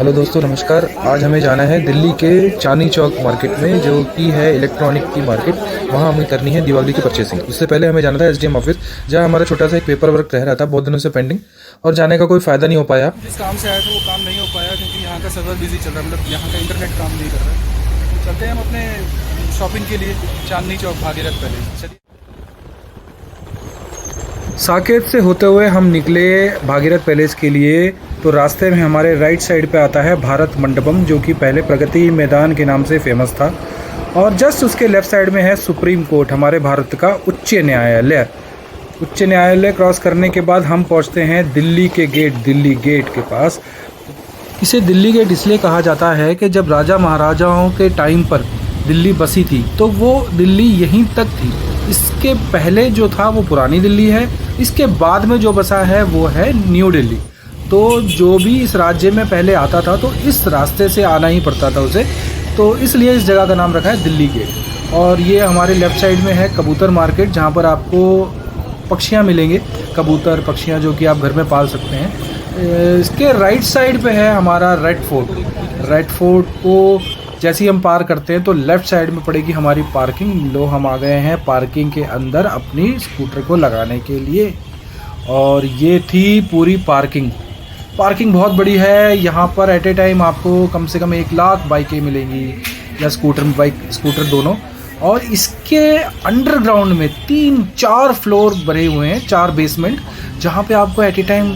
Hello दोस्तों, नमस्कार। आज हमें जाना है दिल्ली के चांदनी चौक मार्केट में, जो कि है इलेक्ट्रॉनिक की मार्केट। वहाँ हमें करनी है दिवाली की परचेसिंग। उससे पहले हमें जाना था एसडीएम ऑफिस, जहाँ हमारा छोटा सा एक पेपर वर्क रह रहा था बहुत दिनों से पेंडिंग, और जाने का कोई फ़ायदा नहीं हो पाया। जिस काम से आया था वो काम नहीं हो पाया क्योंकि यहाँ का सर्वर बिजी चल रहा है, मतलब यहाँ का इंटरनेट काम नहीं कर रहा है। तो चलते हैं हम अपने शॉपिंग के लिए चांदनी चौक भागीरथ पैलेस। चलिए। साकेत से होते हुए हम निकले भागीरथ पैलेस के लिए। तो रास्ते में हमारे राइट साइड पे आता है भारत मंडपम, जो कि पहले प्रगति मैदान के नाम से फेमस था, और जस्ट उसके लेफ्ट साइड में है सुप्रीम कोर्ट, हमारे भारत का उच्च न्यायालय। उच्च न्यायालय क्रॉस करने के बाद हम पहुंचते हैं दिल्ली के गेट, दिल्ली गेट के पास। इसे दिल्ली गेट इसलिए कहा जाता है कि जब राजा महाराजाओं के टाइम पर दिल्ली बसी थी तो वो दिल्ली यहीं तक थी। इसके पहले जो था वो पुरानी दिल्ली है, इसके बाद में जो बसा है वो है न्यू दिल्ली। तो जो भी इस राज्य में पहले आता था तो इस रास्ते से आना ही पड़ता था उसे, तो इसलिए इस जगह का नाम रखा है दिल्ली गेट। और ये हमारे लेफ़्ट साइड में है कबूतर मार्केट, जहाँ पर आपको पक्षियाँ मिलेंगे, कबूतर पक्षियाँ जो कि आप घर में पाल सकते हैं। इसके राइट साइड पे है हमारा रेड फोर्ट। रेड फोर्ट को जैसे ही हम पार करते हैं तो लेफ़्ट साइड में पड़ेगी हमारी पार्किंग। लो, हम आ गए हैं पार्किंग के अंदर अपनी स्कूटर को लगाने के लिए। और ये थी पूरी पार्किंग। पार्किंग बहुत बड़ी है। यहाँ पर एट ए टाइम आपको कम से कम 1 लाख बाइकें मिलेंगी, या स्कूटर दोनों। और इसके अंडरग्राउंड में 3-4 फ्लोर बने हुए हैं, 4 बेसमेंट, जहाँ पे आपको एट ए टाइम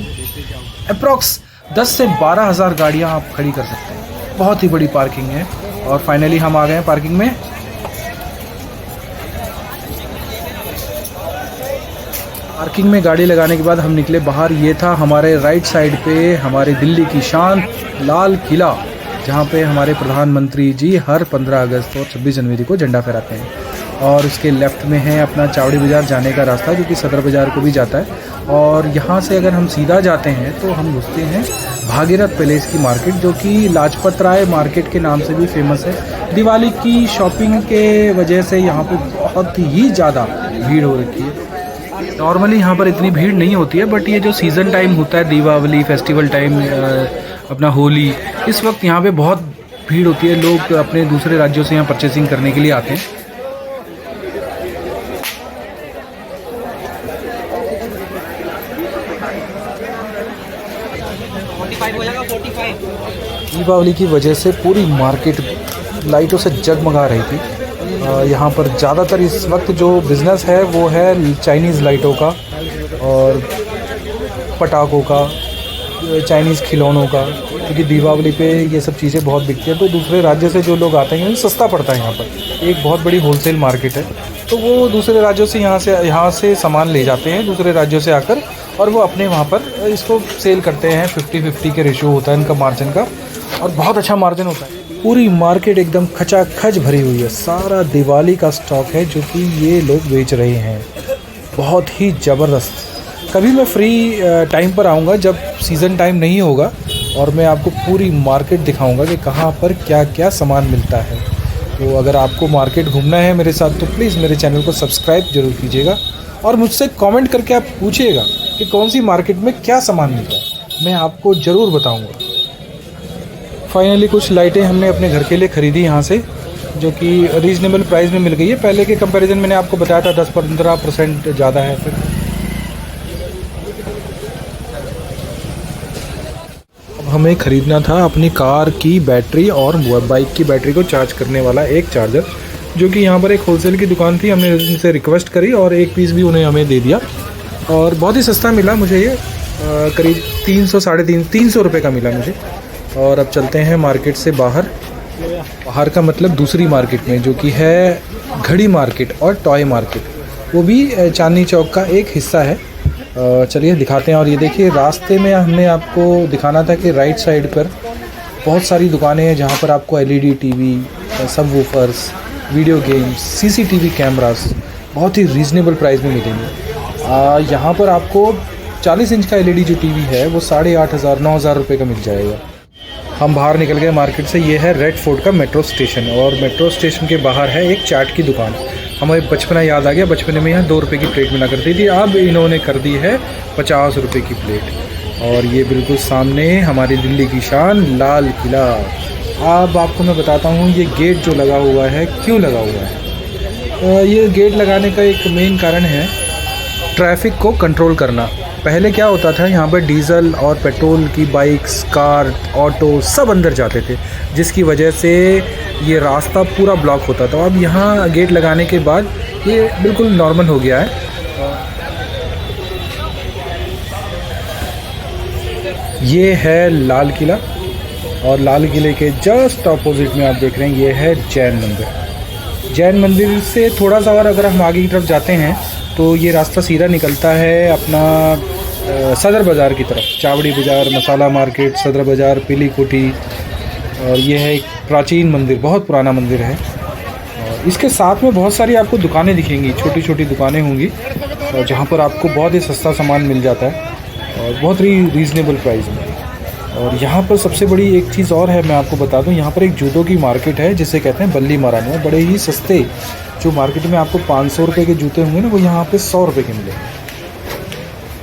अप्रॉक्स 10 से 12 हज़ार गाड़ियाँ आप खड़ी कर सकते हैं। बहुत ही बड़ी पार्किंग है। और फाइनली हम आ गए हैं पार्किंग में। पार्किंग में गाड़ी लगाने के बाद हम निकले बाहर। ये था हमारे राइट साइड पे हमारे दिल्ली की शान लाल किला, जहाँ पे हमारे प्रधानमंत्री जी हर 15 अगस्त और 26 जनवरी को झंडा फहराते हैं। और उसके लेफ़्ट में है अपना चावड़ी बाज़ार जाने का रास्ता, जो कि सदर बाज़ार को भी जाता है। और यहाँ से अगर हम सीधा जाते हैं तो हम घुसते हैं भागीरथ पैलेस की मार्केट, जो कि लाजपत राय मार्केट के नाम से भी फेमस है। दिवाली की शॉपिंग के वजह से यहाँ पे बहुत ही ज़्यादा भीड़ हो रखी है। नॉर्मली यहाँ पर इतनी भीड़ नहीं होती है, बट ये जो सीज़न टाइम होता है, दीपावली फेस्टिवल टाइम, अपना होली, इस वक्त यहाँ पे बहुत भीड़ होती है। लोग अपने दूसरे राज्यों से यहाँ परचेसिंग करने के लिए आते हैं। दीपावली की वजह से पूरी मार्केट लाइटों से जगमगा रही थी। यहाँ पर ज़्यादातर इस वक्त जो बिज़नेस है वो है चाइनीज़ लाइटों का और पटाखों का, चाइनीज़ खिलौनों का, क्योंकि दीपावली पे ये सब चीज़ें बहुत बिकती हैं। तो दूसरे राज्य से जो लोग आते हैं सस्ता पड़ता है। यहाँ पर एक बहुत बड़ी होलसेल मार्केट है, तो वो दूसरे राज्यों से यहाँ से सामान ले जाते हैं, दूसरे राज्यों से आकर, और वो अपने वहाँ पर इसको सेल करते हैं। 50-50 के रेशियो होता है इनका मार्जिन का, और बहुत अच्छा मार्जिन होता है। पूरी मार्केट एकदम खचाखच भरी हुई है। सारा दिवाली का स्टॉक है जो कि ये लोग बेच रहे हैं। बहुत ही ज़बरदस्त। कभी मैं फ्री टाइम पर आऊँगा जब सीज़न टाइम नहीं होगा, और मैं आपको पूरी मार्केट दिखाऊंगा कि कहाँ पर क्या क्या सामान मिलता है। तो अगर आपको मार्केट घूमना है मेरे साथ तो प्लीज़ मेरे चैनल को सब्सक्राइब जरूर कीजिएगा, और मुझसे कमेंट करके आप पूछिएगा कि कौन सी मार्केट में क्या सामान मिलता है, मैं आपको ज़रूर बताऊंगा। फाइनली कुछ लाइटें हमने अपने घर के लिए ख़रीदी यहाँ से, जो कि रीज़नेबल प्राइस में मिल गई है। पहले के कंपैरिजन मैंने आपको बताया था 10-15% ज़्यादा है। फिर अब हमें ख़रीदना था अपनी कार की बैटरी और बाइक की बैटरी को चार्ज करने वाला एक चार्जर, जो कि यहाँ पर एक होलसेल की दुकान थी। हमने उनसे रिक्वेस्ट करी और एक पीस भी उन्हें हमें दे दिया, और बहुत ही सस्ता मिला मुझे ये। करीब 300-350 रुपये का मिला मुझे। और अब चलते हैं मार्केट से बाहर का मतलब दूसरी मार्केट में, जो कि है घड़ी मार्केट और टॉय मार्केट। वो भी चांदनी चौक का एक हिस्सा है। चलिए दिखाते हैं। और ये देखिए, रास्ते में हमने आपको दिखाना था कि राइट साइड पर बहुत सारी दुकानें हैं, जहाँ पर आपको LED TV, subwoofers, video games, CCTV cameras बहुत ही रीज़नेबल प्राइस में मिलेंगे। यहाँ पर आपको 40 इंच का LED जो टीवी है वो 8,500-9,000 रुपये का मिल जाएगा। हम बाहर निकल गए मार्केट से। ये है रेड फोर्ट का मेट्रो स्टेशन, और मेट्रो स्टेशन के बाहर है एक चाट की दुकान। हमें बचपना याद आ गया। बचपन में यहाँ 2 रुपये की प्लेट मिला करती थी, अब इन्होंने कर दी है 50 रुपये की प्लेट। और ये बिल्कुल सामने हमारी दिल्ली की शान लाल किला। अब आपको मैं बताता हूँ ये गेट जो लगा हुआ है क्यों लगा हुआ है। ये गेट लगाने का एक मेन कारण है ट्रैफिक को कंट्रोल करना। पहले क्या होता था, यहाँ पर डीजल और पेट्रोल की बाइक्स, कार, ऑटो सब अंदर जाते थे, जिसकी वजह से ये रास्ता पूरा ब्लॉक होता था। अब यहाँ गेट लगाने के बाद ये बिल्कुल नॉर्मल हो गया है। ये है लाल किला और लाल किले के जस्ट ऑपोजिट में आप देख रहे हैं ये है जैन मंदिर। जैन मंदिर से थोड़ा सा और अगर हम आगे की तरफ जाते हैं तो ये रास्ता सीधा निकलता है अपना सदर बाज़ार की तरफ। चावड़ी बाज़ार, मसाला मार्केट, सदर बाज़ार, पीली कोठी। और ये है एक प्राचीन मंदिर, बहुत पुराना मंदिर है। और इसके साथ में बहुत सारी आपको दुकानें दिखेंगी, छोटी छोटी दुकानें होंगी जहाँ पर आपको बहुत ही सस्ता सामान मिल जाता है और बहुत ही रीज़नेबल प्राइस में। और यहाँ पर सबसे बड़ी एक चीज़ और है, मैं आपको बता दूँ, यहाँ पर एक जूतों की मार्केट है जिसे कहते हैं बल्ली मारानी। बड़े ही सस्ते, जो मार्केट में आपको 500 रुपये के जूते होंगे ना, वो यहाँ पे 100 रुपये के मिले।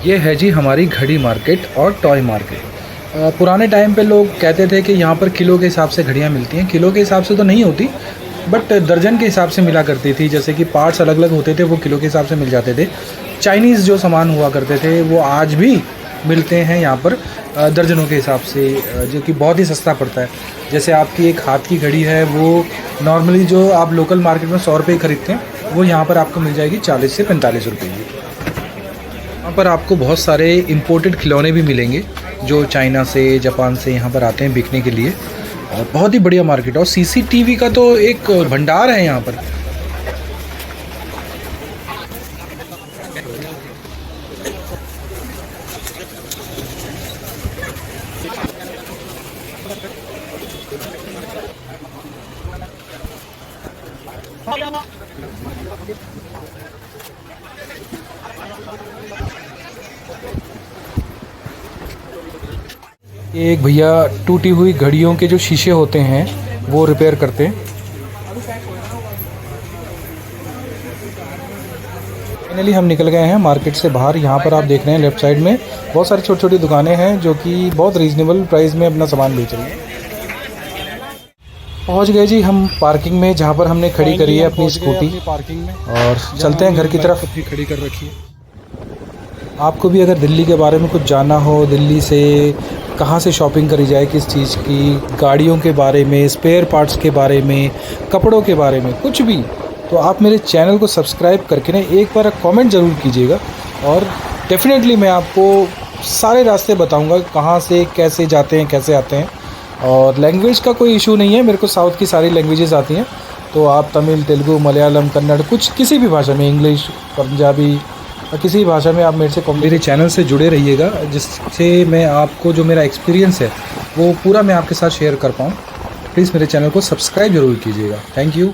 ये है जी हमारी घड़ी मार्केट और टॉय मार्केट। पुराने टाइम पे लोग कहते थे कि यहाँ पर किलो के हिसाब से घड़ियाँ मिलती हैं। किलो के हिसाब से तो नहीं होती, बट दर्जन के हिसाब से मिला करती थी। जैसे कि पार्ट्स अलग अलग होते थे, वो किलो के हिसाब से मिल जाते थे। चाइनीज़ जो सामान हुआ करते थे वो आज भी मिलते हैं यहाँ पर दर्जनों के हिसाब से, जो कि बहुत ही सस्ता पड़ता है। जैसे आपकी एक हाथ की घड़ी है, वो नॉर्मली जो आप लोकल मार्केट में 100 रुपये खरीदते हैं, वो यहाँ पर आपको मिल जाएगी 40 से 45 रुपये की। यहाँ पर आपको बहुत सारे इम्पोर्टेड खिलौने भी मिलेंगे जो चाइना से, जापान से यहाँ पर आते हैं बिकने के लिए। और बहुत ही बढ़िया मार्केट है। और CCTV का तो एक भंडार है यहाँ पर। एक भैया टूटी हुई घड़ियों के जो शीशे होते हैं वो रिपेयर करते हैं। फाइनली हम निकल गए हैं मार्केट से बाहर। यहाँ पर आप देख रहे हैं लेफ्ट साइड में बहुत सारी छोटी छोटी दुकानें हैं जो कि बहुत रीज़नेबल प्राइस में अपना सामान बेच रही हैं। पहुँच गए जी हम पार्किंग में, जहाँ पर हमने खड़ी करी है अपनी स्कूटी पार्किंग में, और चलते हैं घर की तरफ। अपनी खड़ी कर रखी है। आपको भी अगर दिल्ली के बारे में कुछ जानना हो, दिल्ली से कहाँ से शॉपिंग करी जाए, किस चीज़ की, गाड़ियों के बारे में, स्पेयर पार्ट्स के बारे में, कपड़ों के बारे में, कुछ भी, तो आप मेरे चैनल को सब्सक्राइब करके ना एक बार कमेंट ज़रूर कीजिएगा। और डेफिनेटली मैं आपको सारे रास्ते बताऊंगा, कहाँ से कैसे जाते हैं, कैसे आते हैं। और लैंग्वेज का कोई इशू नहीं है, मेरे को साउथ की सारी लैंग्वेजेस आती हैं। तो आप तमिल, तेलुगु, मलयालम, कन्नड़, कुछ किसी भी भाषा में, इंग्लिश, पंजाबी, किसी भी भाषा में आप मेरे चैनल से जुड़े रहिएगा, जिससे मैं आपको जो मेरा एक्सपीरियंस है वो पूरा मैं आपके साथ शेयर कर पाऊँ। प्लीज़ मेरे चैनल को सब्सक्राइब ज़रूर कीजिएगा। Thank you.